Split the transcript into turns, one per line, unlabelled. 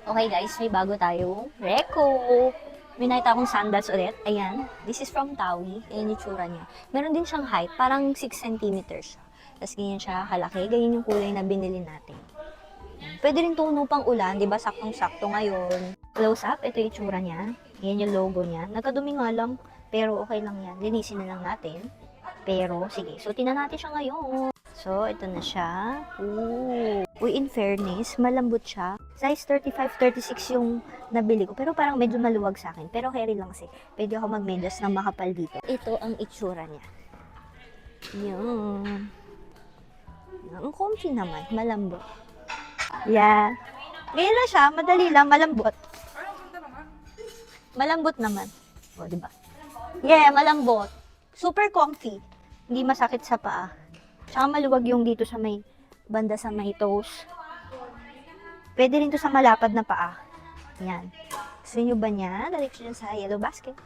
Okay guys, may bago tayong Reko. May nakita akong sandals ulit. Ayan. This is from Tawi. Ayan yung tsura niya. Meron din siyang height. Parang 6 centimeters siya. Tapos ganyan siya kalaki. Ganyan yung kulay na binili natin. Ayan. Pwede rin tuno pang ulan. Diba saktong-sakto ngayon. Close up. Ito yung tsura niya. Ayan yung logo niya. Nagkadumi nga lang. Pero okay lang yan. Linisin na lang natin. Pero, sige. Suotin na natin siya ngayon. So, ito na siya. Ooh. Uy, in fairness, malambot siya. Size 35-36 yung nabili ko. Pero parang medyo maluwag sa akin. Pero carry lang kasi. Pwede ako magmedyas ng makapal dito. Ito ang itsura niya. Yan. Ang comfy naman. Malambot. Yeah. Ngayon lang siya. Madali lang. Malambot. Malambot naman. O, diba? Yeah, malambot. Super comfy. Hindi masakit sa paa. Tsaka maluwag yung dito sa may banda sa may toes. Pwede rin to sa malapad na paa. Yan. Gusto nyo ba niya? Dali ko dyan sa yellow basket.